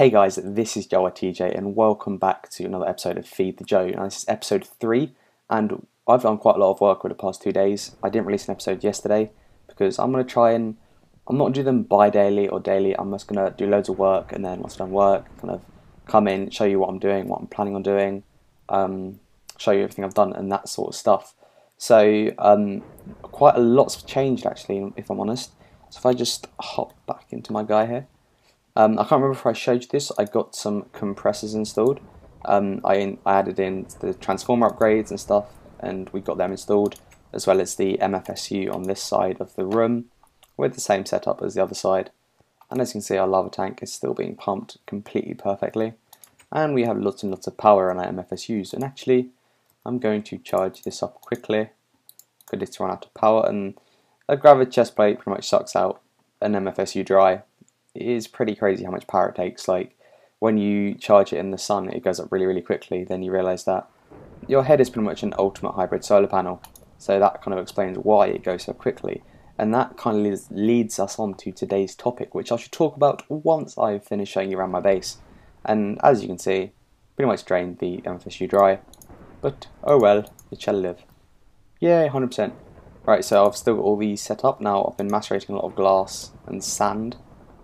Hey guys, this is Joe TJ and welcome back to another episode of Feed the Joe. Now this is episode 3 and I've done quite a lot of work over the past 2 days. I didn't release an episode yesterday because I'm going to try and, I'm not do them bi-daily or daily. I'm just going to do loads of work and then once I've done work, kind of come in, show you what I'm doing, what I'm planning on doing, show you everything I've done and that sort of stuff. So quite a lot's changed actually, if I'm honest. So if I just hop back into my guy here. I can't remember if I showed you this. I got some compressors installed. I added in the transformer upgrades and stuff, and we got them installed, as well as the MFSU on this side of the room, with the same setup as the other side. And as you can see, our lava tank is still being pumped completely perfectly, and we have lots and lots of power on our MFSUs. And actually, I'm going to charge this up quickly because it's run out of power, and a gravity chest plate pretty much sucks out an MFSU dry. It is pretty crazy how much power it takes. Like when you charge it in the sun, it goes up really, really quickly. Then you realise that your head is pretty much an ultimate hybrid solar panel. So that kind of explains why it goes so quickly. And that kind of leads us on to today's topic, which I should talk about once I've finished showing you around my base. And as you can see, pretty much drained the MFSU dry. But oh well, it shall live. Yay, 100%. Right, so I've still got all these set up now. I've been macerating a lot of glass and sand.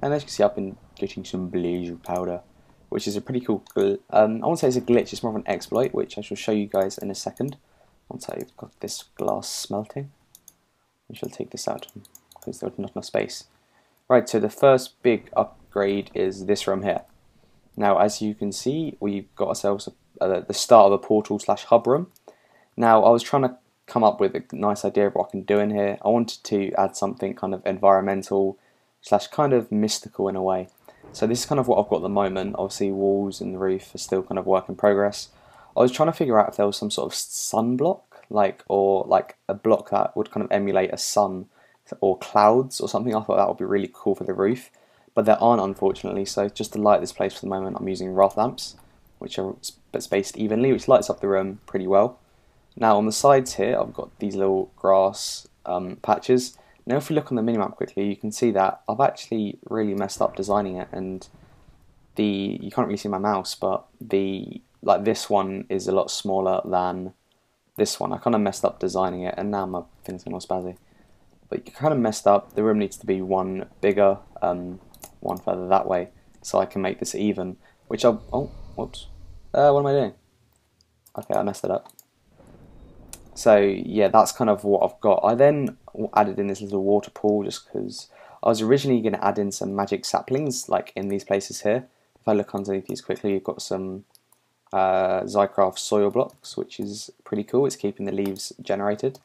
And as you can see, I've been getting some blaze powder, which is a pretty cool, I won't say it's a glitch, it's more of an exploit, which I shall show you guys in a second. Once I've got this glass smelting, I shall take this out, because there's not enough space. Right, so the first big upgrade is this room here. Now, as you can see, we've got ourselves the start of a portal slash hub room. Now, I was trying to come up with a nice idea of what I can do in here. I wanted to add something kind of environmental, slash kind of mystical in a way. So this is kind of what I've got at the moment. Obviously walls and the roof are still kind of work in progress. I was trying to figure out if there was some sort of sun block, or a block that would kind of emulate a sun or clouds or something. I thought that would be really cool for the roof, but there aren't, unfortunately. So just to light this place for the moment, I'm using Roth lamps, which are spaced evenly, which lights up the room pretty well. Now on the sides here, I've got these little grass patches. Now if we look on the minimap quickly, you can see that I've actually really messed up designing it, and you can't really see my mouse, but this one is a lot smaller than this one. I kind of messed up designing it, and now my thing's getting all spazzy. But you kind of messed up. The room needs to be one bigger, one further that way, so I can make this even. Which oh, whoops. What am I doing? Okay, I messed it up. So yeah, that's kind of what I've got. I then added in this little water pool just because I was originally going to add in some magic saplings like in these places here. If I look underneath these quickly, you've got some Zycraft soil blocks, which is pretty cool. It's keeping the leaves generated.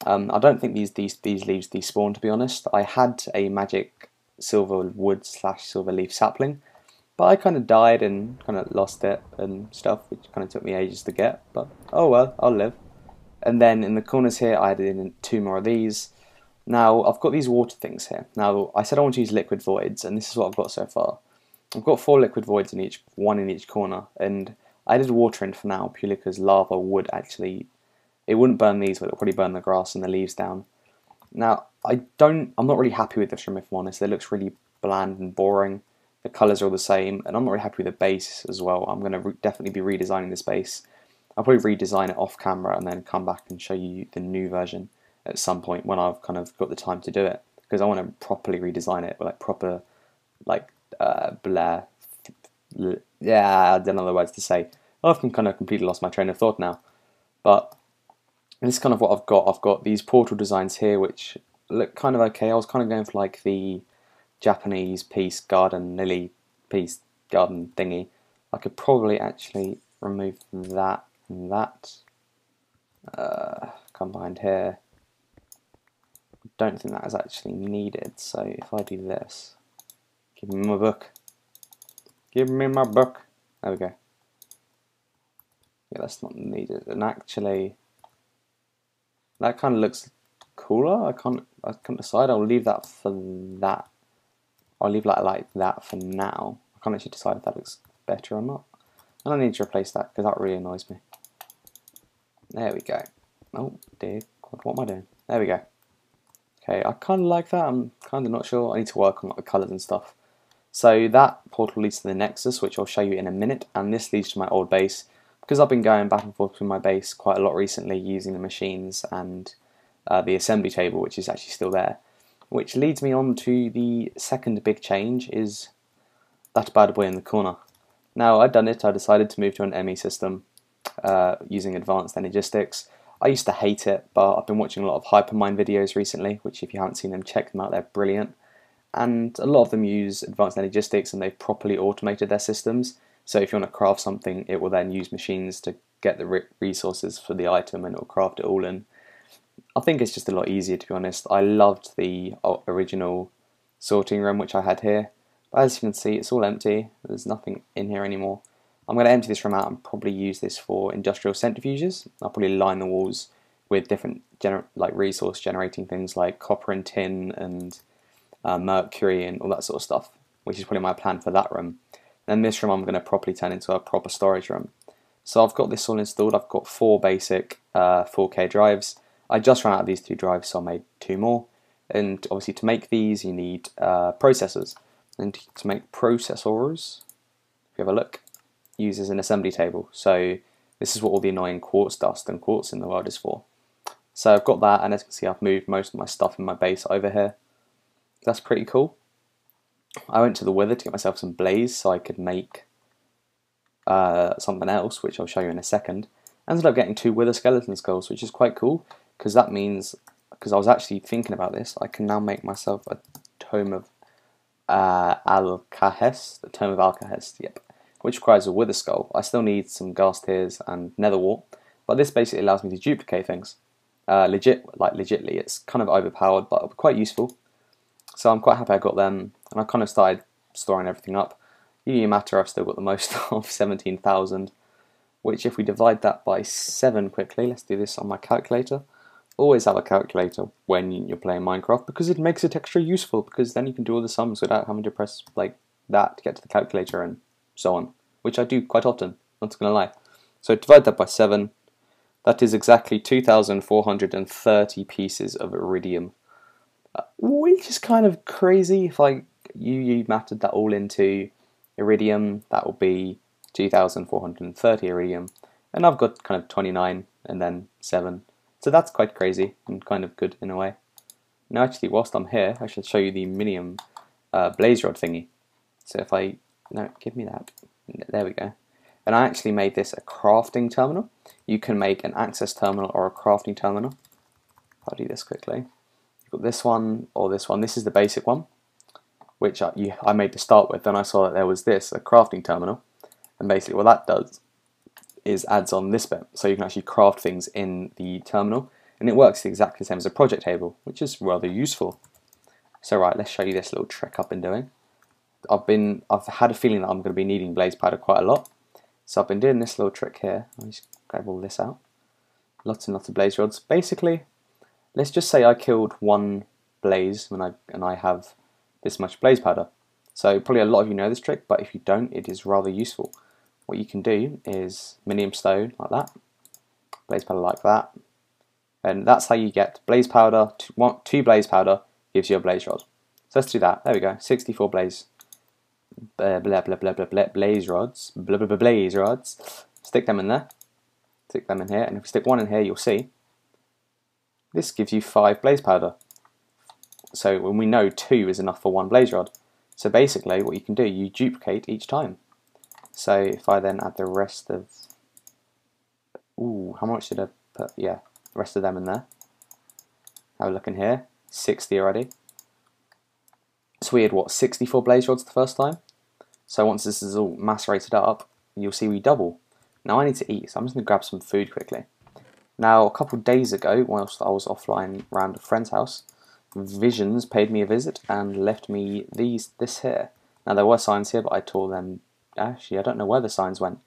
I don't think these leaves despawn, to be honest. I had a magic silver wood slash silver leaf sapling, but I kind of died and kind of lost it and stuff, which kind of took me ages to get. But oh well, I'll live. And then in the corners here, I added in 2 more of these. Now, I've got these water things here. Now, I said I want to use liquid voids, and this is what I've got so far. I've got 4 liquid voids in each, 1 in each corner, and I added water in for now, purely because lava would actually, it wouldn't burn these, but it would probably burn the grass and the leaves down. Now, I'm not really happy with this room, if I'm honest. It looks really bland and boring. The colours are all the same, and I'm not really happy with the base as well. I'm going to definitely be redesigning this base. I'll probably redesign it off camera and then come back and show you the new version at some point when I've kind of got the time to do it, because I want to properly redesign it with proper yeah, I don't know the words to say. I've kind of completely lost my train of thought now, but this is kind of what I've got. I've got these portal designs here which look kind of okay. I was kind of going for like the Japanese peace garden, lily peace garden thingy. I could probably actually remove that and that. Come behind here. Don't think that is actually needed, so if I do this, give me my book. Give me my book. There we go. Yeah, that's not needed. And actually, that kind of looks cooler. I can't decide. I'll leave that for that. I'll leave like that for now. I can't actually decide if that looks better or not. And I need to replace that because that really annoys me. There we go. Oh dear, what am I doing? There we go. Okay, I kind of like that. I'm kind of not sure. I need to work on the colours and stuff. So that portal leads to the Nexus, which I'll show you in a minute, and this leads to my old base, because I've been going back and forth between my base quite a lot recently using the machines and the assembly table, which is actually still there. Which leads me on to the second big change, is that bad boy in the corner. Now I'd done it, I decided to move to an ME system using advanced energistics. I used to hate it, but I've been watching a lot of Hypermind videos recently, which if you haven't seen them, check them out, they're brilliant. And a lot of them use advanced energistics and they've properly automated their systems. So if you want to craft something, it will then use machines to get the resources for the item and it will craft it all in. I think it's just a lot easier, to be honest. I loved the original sorting room which I had here. But as you can see, it's all empty. There's nothing in here anymore. I'm going to empty this room out and probably use this for industrial centrifuges. I'll probably line the walls with different resource generating things like copper and tin and mercury and all that sort of stuff, which is probably my plan for that room. Then this room I'm going to properly turn into a proper storage room. So I've got this all installed. I've got 4 basic 4K drives. I just ran out of these 2 drives, so I made 2 more. And obviously to make these you need processors. And to make processors, if you have a look, uses an assembly table. So this is what all the annoying quartz dust and quartz in the world is for. So I've got that, and as you can see I've moved most of my stuff in my base over here. That's pretty cool. I went to the Wither to get myself some blaze so I could make something else, which I'll show you in a second. I ended up getting 2 Wither skeleton skulls, which is quite cool, because that means, because I was actually thinking about this, I can now make myself a Tome of Alcahest, the Tome of Alcahest, yep, which requires a Wither skull. I still need some ghast tears and nether wart, but this basically allows me to duplicate things. Legitly, it's kind of overpowered, but quite useful. So I'm quite happy I got them, and I kind of started storing everything up. Union matter, I've still got the most of 17,000, which if we divide that by 7 quickly, let's do this on my calculator. Always have a calculator when you're playing Minecraft, because it makes it extra useful, because then you can do all the sums without having to press like that to get to the calculator and so on, which I do quite often, not gonna lie. So divide that by 7, that is exactly 2,430 pieces of iridium. Which is kind of crazy. If you mattered that all into iridium, that will be 2,430 iridium, and I've got kind of 29 and then 7, so that's quite crazy and kind of good in a way. Now actually, whilst I'm here, I should show you the minium blaze rod thingy. So if no, give me that, there we go. And I actually made this a crafting terminal. You can make an access terminal or a crafting terminal. I'll do this quickly. You've got this one or this one. This is the basic one, which I made to start with. Then I saw that there was this, a crafting terminal, and basically what that does is adds on this bit, so you can actually craft things in the terminal, and it works exactly the same as a project table, which is rather useful. So right, let's show you this little trick I've been doing. I've had a feeling that I'm going to be needing blaze powder quite a lot, so I've been doing this little trick here. I'll just grab all this out. Lots and lots of blaze rods. Basically, let's just say I killed 1 blaze and I have this much blaze powder. So probably a lot of you know this trick, but if you don't, it is rather useful. What you can do is minium stone like that, blaze powder like that, and that's how you get blaze powder. 2 blaze powder gives you a blaze rod. So let's do that. There we go. 64 blaze blaze rods. Blaze rods. Stick them in there. Stick them in here, and if we stick 1 in here, you'll see this gives you 5 blaze powder. So when we know 2 is enough for 1 blaze rod. So basically, what you can do, you duplicate each time. So if I then add the rest of, how much did I put? Yeah, the rest of them in there. Have a look in here, 60 already. So we had what, 64 blaze rods the first time? So once this is all macerated up, you'll see we double. Now I need to eat, so I'm just going to grab some food quickly. Now a couple of days ago, whilst I was offline around a friend's house, Visions paid me a visit and left me this here. Now there were signs here, but I tore them. Actually, I don't know where the signs went.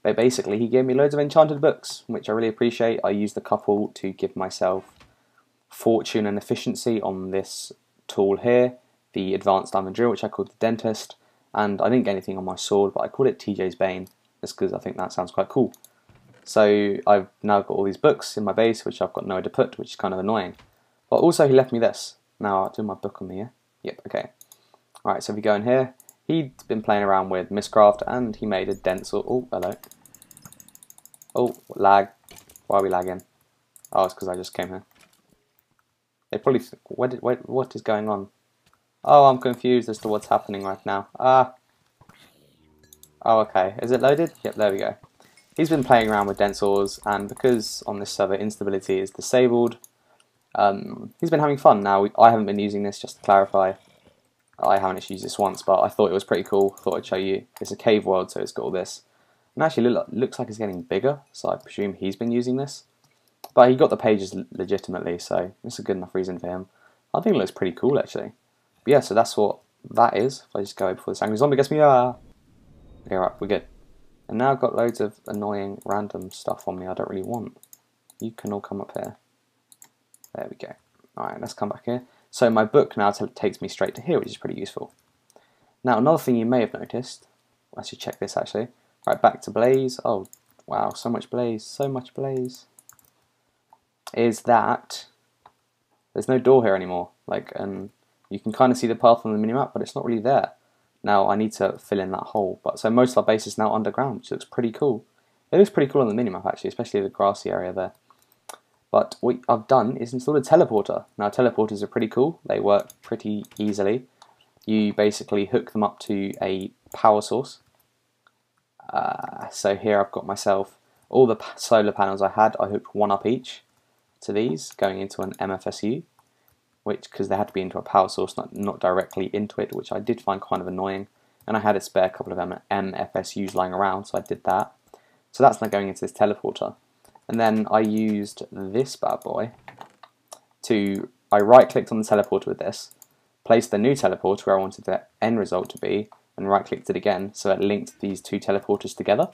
But basically, he gave me loads of enchanted books, which I really appreciate. I used a couple to give myself fortune and efficiency on this tool here, the advanced diamond drill, which I called the dentist. And I didn't get anything on my sword, but I called it TJ's Bane, just because I think that sounds quite cool. So I've now got all these books in my base, which I've got nowhere to put, which is kind of annoying. But also he left me this. Now I'll do my book on me here. Yep, okay. Alright, so if we go in here, He'd been playing around with Mistcraft and he made a denser. Oh, hello. Oh, lag. Why are we lagging? Oh, it's because I just came here. They probably. What is going on? Oh, I'm confused as to what's happening right now. Ah. Oh, okay. Is it loaded? Yep, there we go. He's been playing around with Densors, and because on this server instability is disabled, he's been having fun. Now, I haven't been using this, just to clarify. I haven't actually used this once, but I thought it was pretty cool. Thought I'd show you. It's a cave world, so it's got all this. And actually, looks like it's getting bigger, so I presume he's been using this. But he got the pages legitimately, so it's a good enough reason for him. I think it looks pretty cool, actually. But yeah, so that's what that is. If I just go before this angry zombie gets me, Okay, right, we're good. And now I've got loads of annoying random stuff on me I don't really want. You can all come up here. There we go. Alright, let's come back here. So my book now takes me straight to here, which is pretty useful. Now another thing you may have noticed, I should check this actually. Right, back to Blaze. Oh, wow, so much Blaze, so much Blaze. Is that there's no door here anymore. And you can kind of see the path on the minimap, but it's not really there. Now I need to fill in that hole. But so most of our base is now underground, which looks pretty cool. It looks pretty cool on the minimap actually, especially the grassy area there. But what I've done is installed a teleporter. Now teleporters are pretty cool. They work pretty easily. You basically hook them up to a power source. So here I've got myself all the solar panels I had. I hooked one up each to these, going into an MFSU, which because they had to be into a power source, not directly into it, which I did find kind of annoying. And I had a spare couple of MFSUs lying around, so I did that. So that's now going into this teleporter. And then I used this bad boy I right-clicked on the teleporter with this, placed the new teleporter where I wanted the end result to be, and right-clicked it again, so it linked these two teleporters together.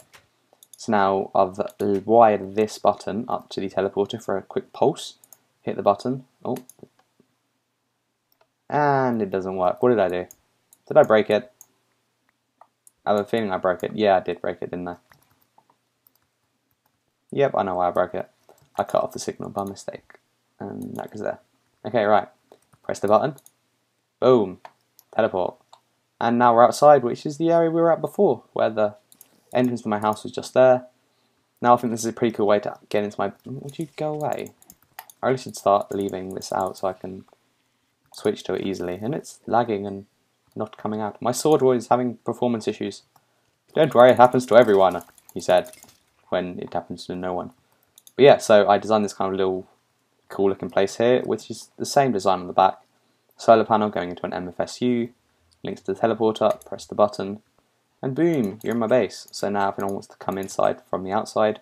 So now I've wired this button up to the teleporter for a quick pulse. Hit the button. Oh. And it doesn't work. What did I do? Did I break it? I have a feeling I broke it. Yeah, I did break it, didn't I? Yep, I know why I broke it. I cut off the signal by mistake. And that goes there. Okay, right. Press the button. Boom. Teleport. And now we're outside, which is the area we were at before, where the entrance to my house was just there. Now I think this is a pretty cool way to get into my... Would you go away? I really should start leaving this out so I can switch to it easily. And it's lagging and not coming out. My sword was having performance issues. Don't worry, it happens to everyone, he said, when it happens to no one. But yeah, so I designed this kind of little cool looking place here, which is the same design on the back. Solar panel going into an MFSU, links to the teleporter, press the button, and boom, you're in my base. So now if anyone wants to come inside from the outside,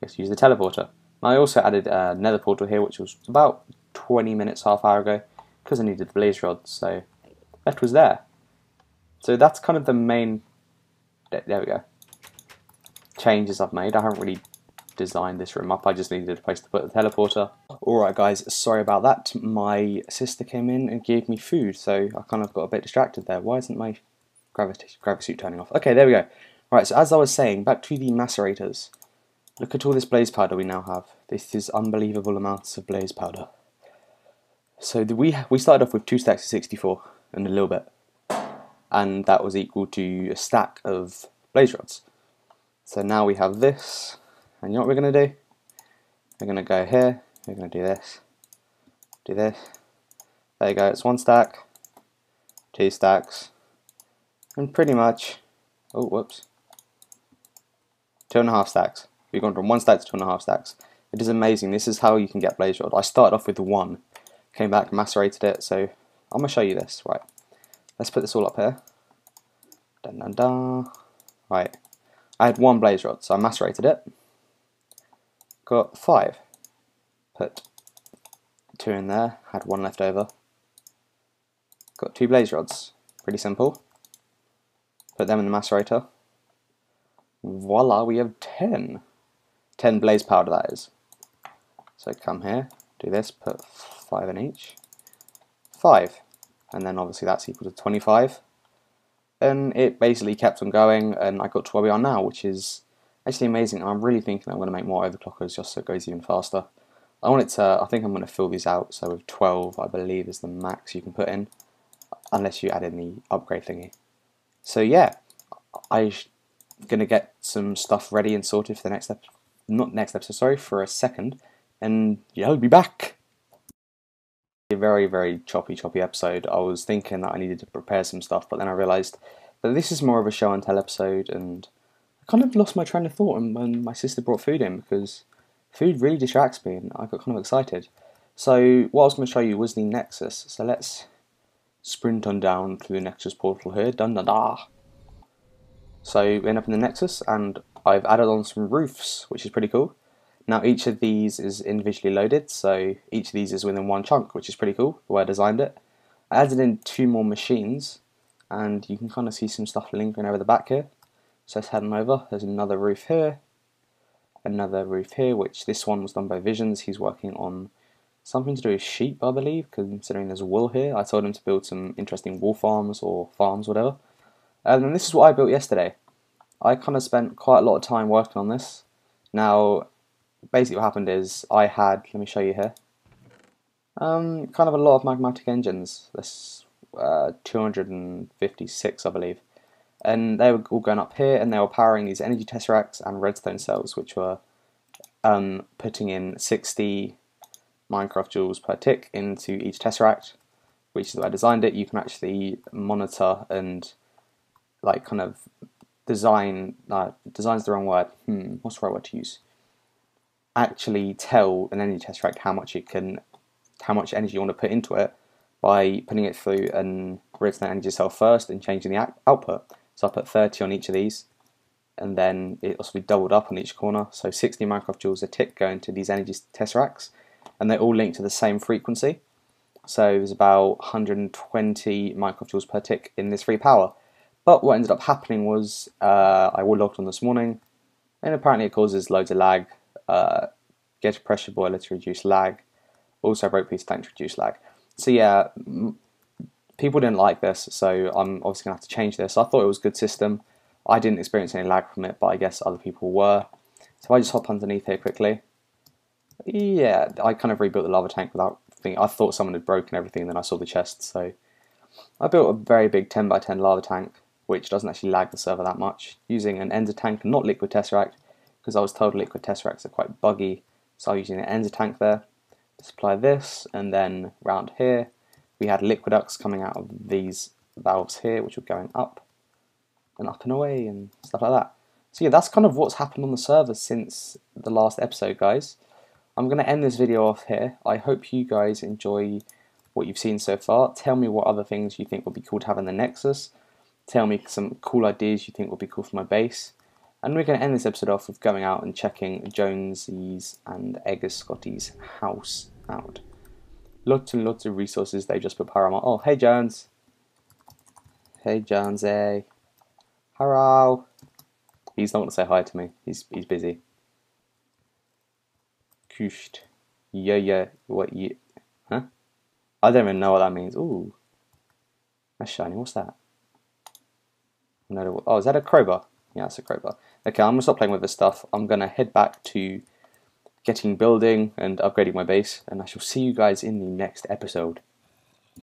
just use the teleporter. Now I also added a nether portal here, which was about 20 minutes, half hour ago, because I needed the blaze rods, so that was there. So that's kind of the main, there we go, changes I've made. I haven't really designed this room up, I just needed a place to put the teleporter. Alright guys, sorry about that. My sister came in and gave me food, so I kind of got a bit distracted there. Why isn't my gravity suit turning off? Okay, there we go. Right, so as I was saying, back to the macerators. Look at all this blaze powder we now have. This is unbelievable amounts of blaze powder. So we started off with 2 stacks of 64 and a little bit, and that was equal to a stack of blaze rods. So now we have this, and you know what we're going to do? We're going to go here, we're going to do this, there you go, it's 1 stack, 2 stacks, and pretty much, oh whoops, 2.5 stacks. We've gone from 1 stack to 2.5 stacks. It is amazing. This is how you can get blaze rod. I started off with 1, came back, macerated it, so I'm going to show you this. Right, let's put this all up here. Dun, dun, dun. Right, I had 1 blaze rod, so I macerated it. Got 5. Put 2 in there, had 1 left over. Got 2 blaze rods. Pretty simple. Put them in the macerator. Voila, we have 10. 10 blaze powder, that is. So come here, do this, put 5 in each. 5. And then obviously that's equal to 25. And it basically kept on going, and I got to where we are now, which is actually amazing. And I'm really thinking I'm going to make more overclockers just so it goes even faster. I think I'm going to fill these out, so with 12 I believe is the max you can put in, unless you add in the upgrade thingy. So yeah, I'm gonna get some stuff ready and sorted for the next episode. Not next episode, sorry, for a second, and yeah, I'll be back. A very, very choppy episode. I was thinking that I needed to prepare some stuff, but then I realised that this is more of a show and tell episode, and I kind of lost my train of thought when my sister brought food in, because food really distracts me, and I got kind of excited. So what I was going to show you was the Nexus. So let's sprint on down to the Nexus portal here. Dun dun da. So we end up in the Nexus, and I've added on some roofs, which is pretty cool. Now each of these is individually loaded, so each of these is within one chunk, which is pretty cool, the way I designed it. I added in 2 more machines, and you can kind of see some stuff lingering over the back here. So let's head on over. There's another roof here, another roof here, which this one was done by Visions. He's working on something to do with sheep, I believe, considering there's wool here. I told him to build some interesting wool farms, or farms, whatever. And then this is what I built yesterday. I kind of spent quite a lot of time working on this. Now, basically what happened is I had, let me show you here, kind of a lot of magmatic engines. This 256, I believe. And they were all going up here, and they were powering these energy tesseracts and redstone cells, which were putting in 60 Minecraft joules per tick into each tesseract, which is the way I designed it. You can actually monitor and like kind of design, design's the wrong word, what's the right word to use? Actually tell an energy tesseract how much energy you want to put into it by putting it through an redstone energy cell first and changing the output. So I put 30 on each of these, and then it also doubled up on each corner. So 60 Minecraft joules a tick go into these energy tesseracts, and they all link to the same frequency. So there's about 120 Minecraft joules per tick in this free power. But what ended up happening was I logged on this morning, and apparently it causes loads of lag. Get a pressure boiler to reduce lag. Also broke piece tank to reduce lag. So yeah, people didn't like this, so I'm obviously going to have to change this. I thought it was a good system. I didn't experience any lag from it, but I guess other people were. So I just hop underneath here quickly. Yeah, I kind of rebuilt the lava tank without thinking. I thought someone had broken everything, then I saw the chest. So I built a very big 10 by 10 lava tank, which doesn't actually lag the server that much, using an ender tank and not liquid tesseract, because I was told liquid tesseracts are quite buggy. So I'm using an ender tank there to supply this, and then round here we had liquiducts coming out of these valves here, which were going up and away and stuff like that. So yeah, that's kind of what's happened on the server since the last episode, guys. I'm going to end this video off here. I hope you guys enjoy what you've seen so far. Tell me what other things you think would be cool to have in the Nexus. Tell me some cool ideas you think would be cool for my base. And we're going to end this episode off with going out and checking Jonesy's and Egger Scotty's house out. Lots and lots of resources. They just put power on. Oh, hey Jones. Hey Jonesy. Hello. He's not going to say hi to me. He's busy. Kusht. Yeah. What you? Huh? I don't even know what that means. Ooh. That's shiny. What's that? No. Oh, is that a crowbar? Yeah, it's a crowbar. Okay, I'm going to stop playing with this stuff. I'm going to head back to getting building and upgrading my base, and I shall see you guys in the next episode.